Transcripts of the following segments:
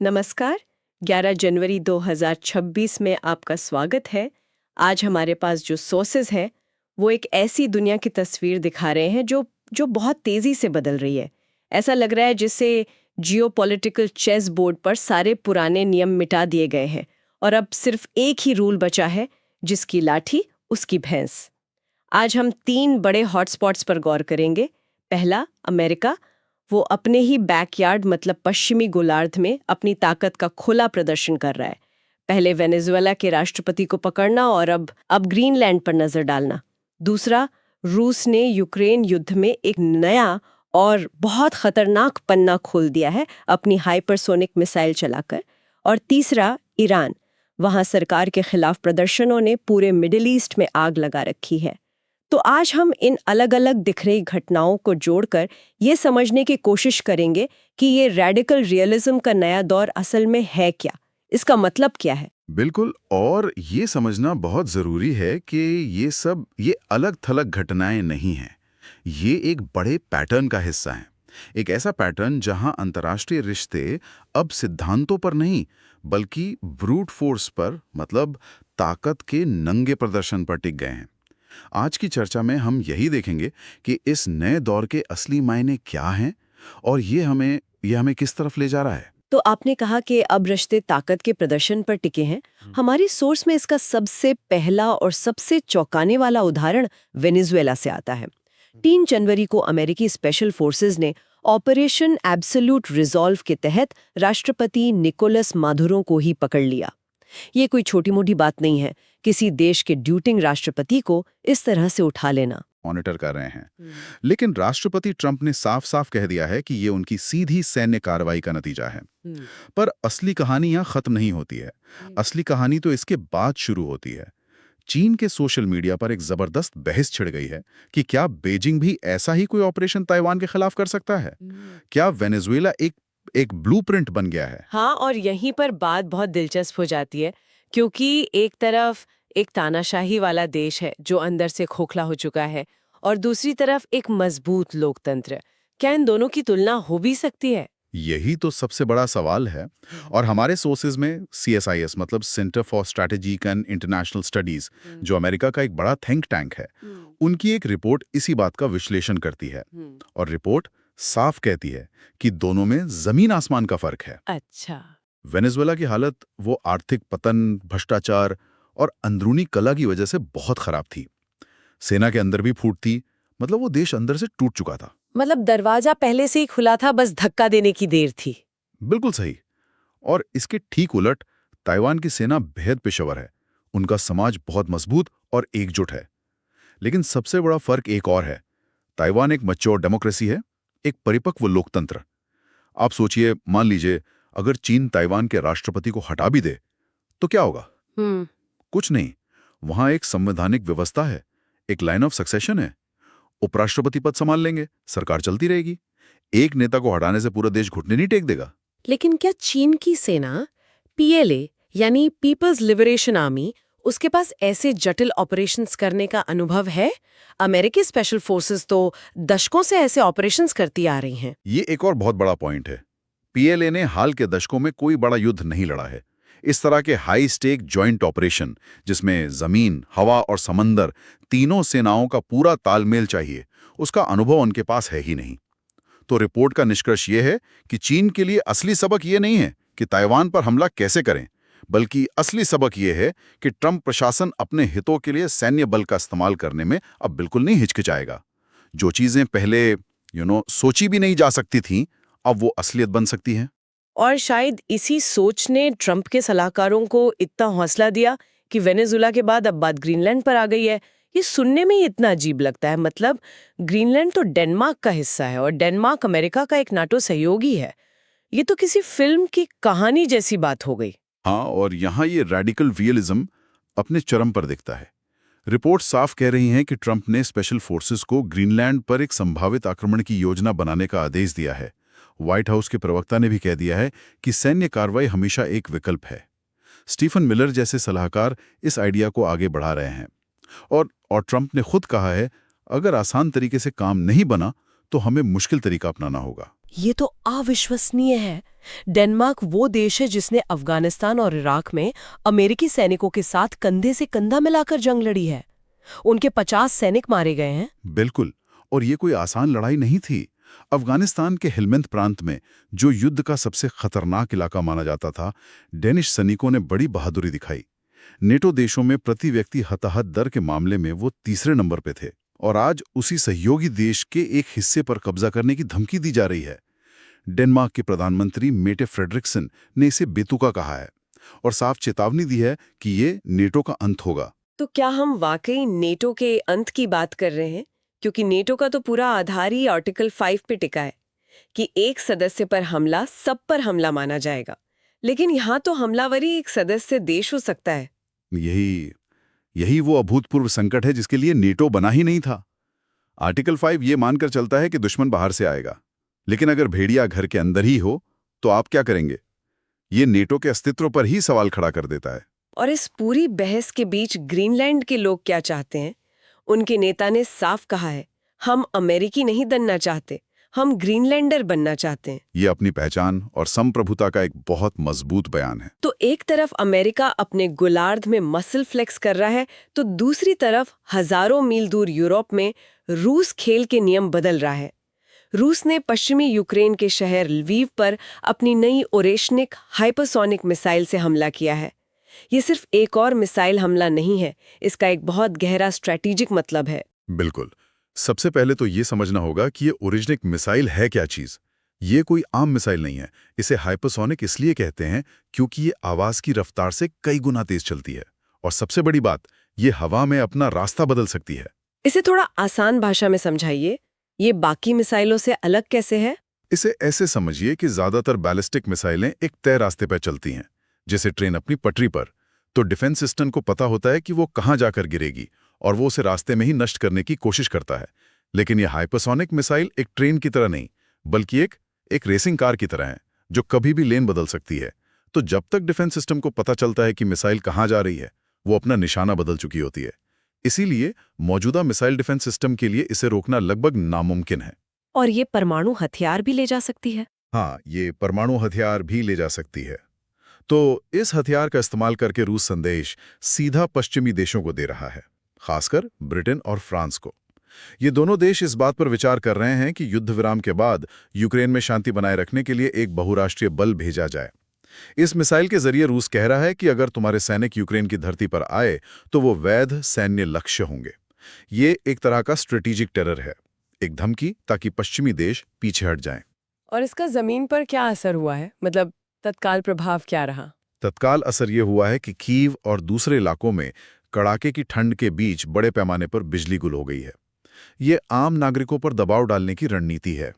नमस्कार। 11 जनवरी 2026 में आपका स्वागत है। आज हमारे पास जो सोर्सेज है वो एक ऐसी दुनिया की तस्वीर दिखा रहे हैं जो बहुत तेजी से बदल रही है। ऐसा लग रहा है जैसे जियोपॉलिटिकल चेस बोर्ड पर सारे पुराने नियम मिटा दिए गए हैं और अब सिर्फ एक ही रूल बचा है, जिसकी लाठी उसकी भैंस। आज हम 3 बड़े हॉटस्पॉट्स पर गौर करेंगे। पहला, अमेरिका। वो अपने ही बैकयार्ड मतलब पश्चिमी गोलार्ध में अपनी ताकत का खुला प्रदर्शन कर रहा है। पहले वेनेजुएला के राष्ट्रपति को पकड़ना और अब ग्रीनलैंड पर नजर डालना। दूसरा, रूस ने यूक्रेन युद्ध में एक नया और बहुत खतरनाक पन्ना खोल दिया है अपनी हाइपरसोनिक मिसाइल चलाकर। और तीसरा, ईरान। वहां सरकार के खिलाफ प्रदर्शनों ने पूरे मिडिल ईस्ट में आग लगा रखी है। तो आज हम इन अलग अलग दिख रही घटनाओं को जोड़कर ये समझने की कोशिश करेंगे कि ये रैडिकल रियलिज्म का नया दौर असल में है क्या, इसका मतलब क्या है। बिल्कुल, और ये समझना बहुत जरूरी है कि ये अलग थलग घटनाएं नहीं हैं। ये एक बड़े पैटर्न का हिस्सा हैं। एक ऐसा पैटर्न जहां अंतर्राष्ट्रीय रिश्ते अब सिद्धांतों पर नहीं बल्कि ब्रूट फोर्स पर, मतलब ताकत के नंगे प्रदर्शन पर टिक गए हैं। आज की चर्चा में हम यही देखेंगे कि इस नए दौर के असली मायने क्या हैं और ये हमें किस तरफ ले जा रहा है। तो आपने कहा कि अब रिश्ते ताकत के प्रदर्शन पर टिके हैं। हमारी सोर्स में इसका सबसे पहला और सबसे चौंकाने वाला उदाहरण वेनेजुएला से आता है। 3 जनवरी को अमेरिकी स्पेशल फोर्सेज ने ऑपरेशन एब्सोल्यूट रिजॉल्व के तहत राष्ट्रपति निकोलस मादुरो को ही पकड़ लिया। ये कोई छोटी मोटी बात नहीं है, किसी देश के ड्यूटिंग राष्ट्रपति को इस तरह से उठा लेना। मॉनिटर कर रहे हैं। लेकिन राष्ट्रपति ट्रंप ने साफ साफ कह दिया है कि ये उनकी सीधी सैन्य कार्रवाई का नतीजा है। पर असली कहानी यहाँ खत्म नहीं होती है। असली कहानी तो इसके बाद शुरू होती है। चीन के सोशल मीडिया पर एक जबरदस्त बहस छिड़ गई है कि क्या बीजिंग भी ऐसा ही कोई ऑपरेशन ताइवान के खिलाफ कर सकता है। क्या वेनेजुएला एक ब्लूप्रिंट बन गया है। हाँ, और यहीं पर बात बहुत दिलचस्प हो जाती है, क्योंकि एक तरफ एक तानाशाही वाला देश है जो अंदर से खोखला हो चुका है और दूसरी तरफ एक मजबूत लोकतंत्र। क्या इन दोनों की तुलना हो भी सकती है? यही तो सबसे बड़ा सवाल है। और हमारे सोर्सेज में CSIS, मतलब centre for strategic and international studies, जो अमेरिका का एक बड़ा थिंक टैंक है, उनकी एक रिपोर्ट इसी बात का विश्लेषण करती है। और रिपोर्ट साफ कहती है कि दोनों में जमीन आसमान का फर्क है। अच्छा। वेनेजुएला की हालत वो आर्थिक पतन, भ्रष्टाचार और अंदरूनी कला की वजह से बहुत खराब थी। सेना के अंदर भी फूट थी, मतलब वो देश अंदर से टूट चुका था। मतलब दरवाजा पहले से ही खुला था, बस धक्का देने की देर थी। बिल्कुल सही। और इसके ठीक उलट ताइवान की सेना बेहद पेशेवर है। उनका समाज बहुत मजबूत और एकजुट है। लेकिन सबसे बड़ा फर्क एक और है। ताइवान एक मैच्योर डेमोक्रेसी है, एक परिपक्व लोकतंत्र। आप सोचिए, मान लीजिए अगर चीन ताइवान के राष्ट्रपति को हटा भी दे तो क्या होगा? कुछ नहीं। वहां एक संवैधानिक व्यवस्था है, एक लाइन ऑफ सक्सेशन है। उपराष्ट्रपति पद संभाल लेंगे, सरकार चलती रहेगी। एक नेता को हटाने से पूरा देश घुटने नहीं टेक देगा। लेकिन क्या चीन की सेना, PLA यानी पीपल्स लिबरेशन आर्मी, उसके पास ऐसे जटिल ऑपरेशंस करने का अनुभव है? अमेरिकी स्पेशल फोर्सेस तो दशकों से ऐसे ऑपरेशंस करती आ रही हैं। ये एक और बहुत बड़ा पॉइंट है। PLA ने हाल के दशकों में कोई बड़ा युद्ध नहीं लड़ा है। इस तरह के हाई स्टेक जॉइंट ऑपरेशन, जिसमें जमीन, हवा और समंदर तीनों सेनाओं का पूरा तालमेल चाहिए, उसका अनुभव उनके पास है ही नहीं। तो रिपोर्ट का निष्कर्ष ये है कि चीन के लिए असली सबक ये नहीं है कि ताइवान पर हमला कैसे करें, बल्कि असली सबक ये है कि ट्रंप प्रशासन अपने हितों के लिए सैन्य बल का इस्तेमाल करने में अब बिल्कुल नहीं हिचकिचाएगा। जो चीजें पहले सोची भी नहीं जा सकती थीं, अब वो असलियत बन सकती हैं। और शायद इसी सोच ने ट्रंप के सलाहकारों को इतना हौसला दिया कि वेनेजुएला के बाद अब बात ग्रीनलैंड पर आ गई है। ये सुनने में ही इतना अजीब लगता है। मतलब ग्रीनलैंड तो डेनमार्क का हिस्सा है और डेनमार्क अमेरिका का एक नाटो सहयोगी है। ये तो किसी फिल्म की कहानी जैसी बात हो गई। हाँ, और यहाँ ये रैडिकल रियलिज्म अपने चरम पर दिखता है। रिपोर्ट साफ कह रही हैं कि ट्रंप ने स्पेशल फोर्सेस को ग्रीनलैंड पर एक संभावित आक्रमण की योजना बनाने का आदेश दिया है। व्हाइट हाउस के प्रवक्ता ने भी कह दिया है कि सैन्य कार्रवाई हमेशा एक विकल्प है। स्टीफन मिलर जैसे सलाहकार इस आइडिया को आगे बढ़ा रहे हैं। और ट्रंप ने खुद कहा है, अगर आसान तरीके से काम नहीं बना तो हमें मुश्किल तरीका अपनाना होगा। ये तो अविश्वसनीय है। डेनमार्क वो देश है जिसने अफगानिस्तान और इराक में अमेरिकी सैनिकों के साथ कंधे से कंधा मिलाकर जंग लड़ी है। उनके 50 सैनिक मारे गए हैं। बिल्कुल। और ये कोई आसान लड़ाई नहीं थी। अफगानिस्तान के हेलमंद प्रांत में, जो युद्ध का सबसे खतरनाक इलाका माना जाता था, डेनिश सैनिकों ने बड़ी बहादुरी दिखाई। नेटो देशों में प्रति व्यक्ति हताहत दर के मामले में वो तीसरे नंबर पे थे, और आज उसी सहयोगी देश के एक हिस्से पर कब्जा करने की धमकी दी जा रही है। डेनमार्क के प्रधानमंत्री मेटे फ्रेडरिक्सन ने इसे बेतुका कहा है और साफ चेतावनी दी है कि ये नेटो का अंत होगा। तो क्या हम वाकई नेटो के अंत की बात कर रहे हैं? क्योंकि नेटो का तो पूरा आधार ही आर्टिकल 5 पे टिका है कि एक सदस्य पर हमला सब पर हमला माना जाएगा। लेकिन यहाँ तो हमलावरी एक सदस्य देश हो सकता है। यही यही वो अभूतपूर्व संकट है जिसके लिए नेटो बना ही नहीं था। आर्टिकल 5 ये मानकर चलता है कि दुश्मन बाहर से आएगा, लेकिन अगर भेड़िया घर के अंदर ही हो तो आप क्या करेंगे? ये नेटो के अस्तित्व पर ही सवाल खड़ा कर देता है। और इस पूरी बहस के बीच ग्रीनलैंड के लोग क्या चाहते हैं? उनके नेता ने साफ कहा है, हम अमेरिकी नहीं बनना चाहते, हम ग्रीनलैंडर बनना चाहते हैं। ये अपनी पहचान और संप्रभुता का एक बहुत मजबूत बयान है। तो एक तरफ अमेरिका अपने गोलार्ध में मसल फ्लेक्स कर रहा है, तो दूसरी तरफ हजारों मील दूर यूरोप में रूस खेल के नियम बदल रहा है। रूस ने पश्चिमी यूक्रेन के शहर लवीव पर अपनी नई ओरेशनिक हाइपरसोनिक मिसाइल से हमला किया है। ये सिर्फ एक और मिसाइल हमला नहीं है, इसका एक बहुत गहरा स्ट्रैटेजिक मतलब है। बिल्कुल। सबसे पहले तो ये समझना होगा कि ये ओरिजिनिक मिसाइल है क्या चीज। ये कोई आम मिसाइल नहीं है। इसे हाइपरसोनिक इसलिए कहते हैं क्योंकि ये आवाज की रफ्तार से कई गुना तेज चलती है, और सबसे बड़ी बात, ये हवा में अपना रास्ता बदल सकती है। इसे थोड़ा आसान भाषा में समझाइए, ये बाकी मिसाइलों से अलग कैसे है? इसे ऐसे समझिए कि ज्यादातर बैलिस्टिक मिसाइलें एक तय रास्ते पर चलती हैं, जैसे ट्रेन अपनी पटरी पर। तो डिफेंस सिस्टम को पता होता है कि वो कहाँ जाकर गिरेगी, और वो उसे रास्ते में ही नष्ट करने की कोशिश करता है। लेकिन ये हाइपरसोनिक मिसाइल एक ट्रेन की तरह नहीं, बल्कि एक रेसिंग कार की तरह है, जो कभी भी लेन बदल सकती है। तो जब तक डिफेंस सिस्टम को पता चलता है कि मिसाइल कहाँ जा रही है, वो अपना निशाना बदल चुकी होती है। इसीलिए मौजूदा मिसाइल डिफेंस सिस्टम के लिए इसे रोकना लगभग नामुमकिन है। और ये परमाणु हथियार भी ले जा सकती है? हाँ, ये परमाणु हथियार भी ले जा सकती है। तो इस हथियार का इस्तेमाल करके रूस संदेश सीधा पश्चिमी देशों को दे रहा है, खासकर ब्रिटेन और फ्रांस को। ये दोनों देश इस बात पर विचार कर रहे हैं कि युद्ध विराम के बाद यूक्रेन में शांति बनाए रखने के लिए एक बहुराष्ट्रीय बल भेजा जाए। इस मिसाइल के जरिए रूस कह रहा है कि अगर तुम्हारे सैनिक यूक्रेन की धरती पर आए तो वो वैध सैन्य लक्ष्य होंगे। ये एक तरह का स्ट्रेटेजिक टेरर है, एक धमकी ताकि पश्चिमी देश पीछे हट जाएं। और इसका जमीन पर क्या असर हुआ है? मतलब तत्काल प्रभाव क्या रहा? तत्काल असर ये हुआ है कि कीव और दूसरे इलाकों में कड़ाके की ठंड के बीच बड़े पैमाने पर बिजली गुल हो गई है। ये आम नागरिकों पर दबाव डालने की रणनीति है।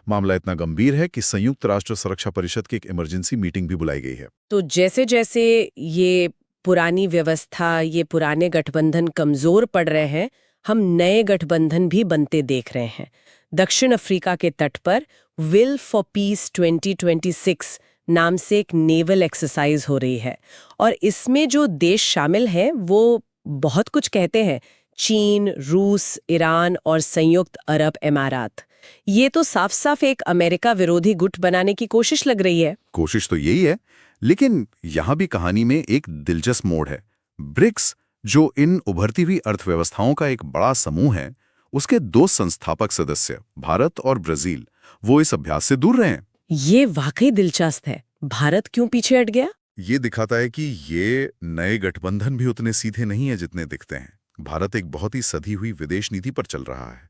मामला इतना गंभीर है कि संयुक्त राष्ट्र सुरक्षा परिषद की एक इमरजेंसी मीटिंग भी बुलाई गई है। तो जैसे जैसे ये पुरानी व्यवस्था, ये पुराने गठबंधन कमजोर पड़ रहे हैं, हम नए गठबंधन भी बनते देख रहे हैं। दक्षिण अफ्रीका के तट पर विल फॉर पीस 2026 नाम से एक नेवल एक्सरसाइज हो रही है, और इसमें जो देश शामिल हैं वो बहुत कुछ कहते हैं। चीन, रूस, ईरान और संयुक्त अरब अमारात। ये तो साफ साफ एक अमेरिका विरोधी गुट बनाने की कोशिश लग रही है। कोशिश तो यही है, लेकिन यहां भी कहानी में एक दिलचस्प मोड़ है। ब्रिक्स, जो इन उभरती हुई अर्थव्यवस्थाओं का एक बड़ा समूह है, उसके 2 संस्थापक सदस्य भारत और ब्राजील, वो इस अभ्यास से दूर रहे हैं। ये वाकई दिलचस्प है। भारत क्यों पीछे हट गया? ये दिखाता है कि ये नए गठबंधन भी उतने सीधे नहीं है जितने दिखते हैं। भारत एक बहुत ही सधी हुई विदेश नीति पर चल रहा है।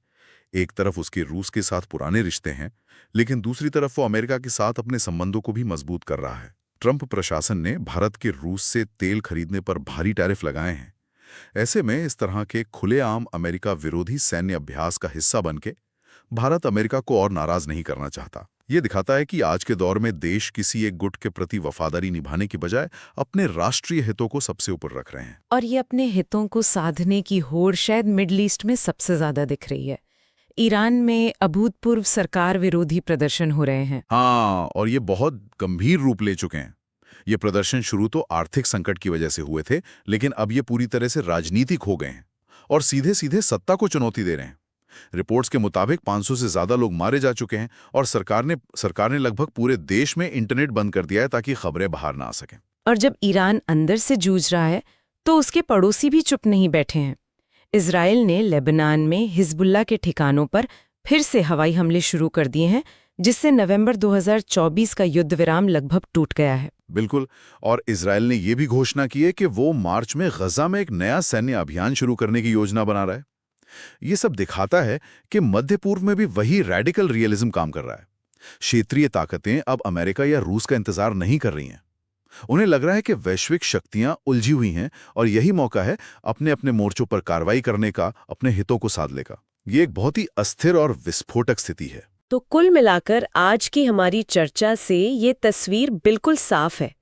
एक तरफ उसके रूस के साथ पुराने रिश्ते हैं, लेकिन दूसरी तरफ वो अमेरिका के साथ अपने संबंधों को भी मजबूत कर रहा है। ट्रंप प्रशासन ने भारत के रूस से तेल खरीदने पर भारी टैरिफ लगाए हैं। ऐसे में इस तरह के खुलेआम अमेरिका विरोधी सैन्य अभ्यास का हिस्सा बनके भारत अमेरिका को और नाराज नहीं करना चाहता। ये दिखाता है कि आज के दौर में देश किसी एक गुट के प्रति वफादारी निभाने की बजाय अपने राष्ट्रीय हितों को सबसे ऊपर रख रहे हैं। और ये अपने हितों को साधने की होड़ शायद मिडल ईस्ट में सबसे ज्यादा दिख रही है। ईरान में अभूतपूर्व सरकार विरोधी प्रदर्शन हो रहे हैं। हाँ, और ये बहुत गंभीर रूप ले चुके हैं। ये प्रदर्शन शुरू तो आर्थिक संकट की वजह से हुए थे, लेकिन अब ये पूरी तरह से राजनीतिक हो गए हैं और सीधे सीधे सत्ता को चुनौती दे रहे हैं। रिपोर्ट्स के मुताबिक 500 से ज्यादा लोग मारे जा चुके हैं और सरकार ने लगभग पूरे देश में इंटरनेट बंद कर दिया है ताकि खबरें बाहर ना आ सकें। और जब ईरान अंदर से जूझ रहा है तो उसके पड़ोसी भी चुप नहीं बैठे हैं। इजराइल ने लेबनान में हिजबुल्लाह के ठिकानों पर फिर से हवाई हमले शुरू कर दिए हैं, जिससे नवंबर 2024 का युद्ध विराम लगभग टूट गया है। बिल्कुल, और इजराइल ने यह भी घोषणा की है कि वो मार्च में गजा में एक नया सैन्य अभियान शुरू करने की योजना बना रहा है। ये सब दिखाता है कि मध्य पूर्व में भी वही रैडिकल रियलिज्म काम कर रहा है। क्षेत्रीय ताकतें अब अमेरिका या रूस का इंतजार नहीं कर रही हैं। उन्हें लग रहा है कि वैश्विक शक्तियां उलझी हुई हैं और यही मौका है अपने अपने मोर्चों पर कार्रवाई करने का, अपने हितों को साधने का। ये एक बहुत ही अस्थिर और विस्फोटक स्थिति है। तो कुल मिलाकर आज की हमारी चर्चा से ये तस्वीर बिल्कुल साफ है।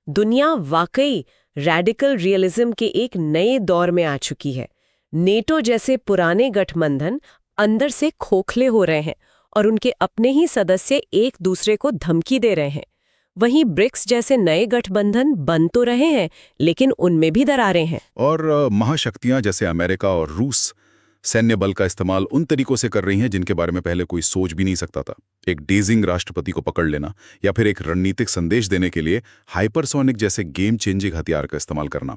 दुनिया वाकई रैडिकल रियलिज्म के एक नए दौर में आ चुकी है। नेटो जैसे पुराने गठबंधन अंदर से खोखले हो रहे हैं और उनके अपने ही सदस्य एक दूसरे को धमकी दे रहे हैं। वहीं ब्रिक्स जैसे नए गठबंधन बन तो रहे हैं, लेकिन उनमें भी दरारें हैं। और महाशक्तियां जैसे अमेरिका और रूस सैन्य बल का इस्तेमाल उन तरीकों से कर रही हैं जिनके बारे में पहले कोई सोच भी नहीं सकता था। एक डेजिंग राष्ट्रपति को पकड़ लेना या फिर एक रणनीतिक संदेश देने के लिए हाइपरसोनिक जैसे गेम चेंजिंग हथियार का इस्तेमाल करना,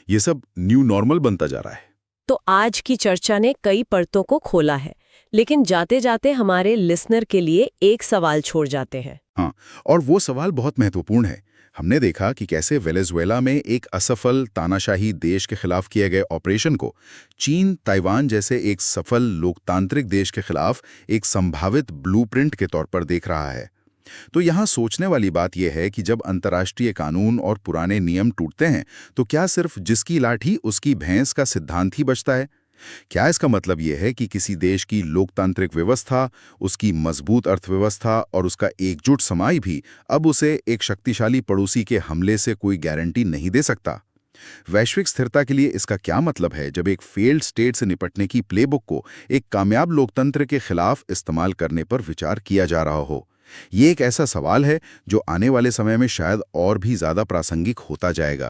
ये सब न्यू नॉर्मल बनता जा रहा है। तो आज की चर्चा ने कई परतों को खोला है, लेकिन जाते जाते हमारे लिसनर के लिए एक सवाल छोड़ जाते हैं। हाँ, और वो सवाल बहुत महत्वपूर्ण है। हमने देखा कि कैसे वेनेजुएला में एक असफल तानाशाही देश के खिलाफ किए गए ऑपरेशन को चीन, ताइवान जैसे एक सफल लोकतांत्रिक देश के खिलाफ एक संभावित ब्लूप्रिंट के तौर पर देख रहा है। तो यहाँ सोचने वाली बात यह है कि जब अंतर्राष्ट्रीय कानून और पुराने नियम टूटते हैं तो क्या सिर्फ जिसकी लाठी उसकी भैंस का सिद्धांत ही बचता है? क्या इसका मतलब यह है कि किसी देश की लोकतांत्रिक व्यवस्था, उसकी मजबूत अर्थव्यवस्था और उसका एकजुट समाज भी अब उसे एक शक्तिशाली पड़ोसी के हमले से कोई गारंटी नहीं दे सकता? वैश्विक स्थिरता के लिए इसका क्या मतलब है जब एक फेल्ड स्टेट से निपटने की प्लेबुक को एक कामयाब लोकतंत्र के खिलाफ इस्तेमाल करने पर विचार किया जा रहा हो? ये एक ऐसा सवाल है जो आने वाले समय में शायद और भी ज्यादा प्रासंगिक होता जाएगा।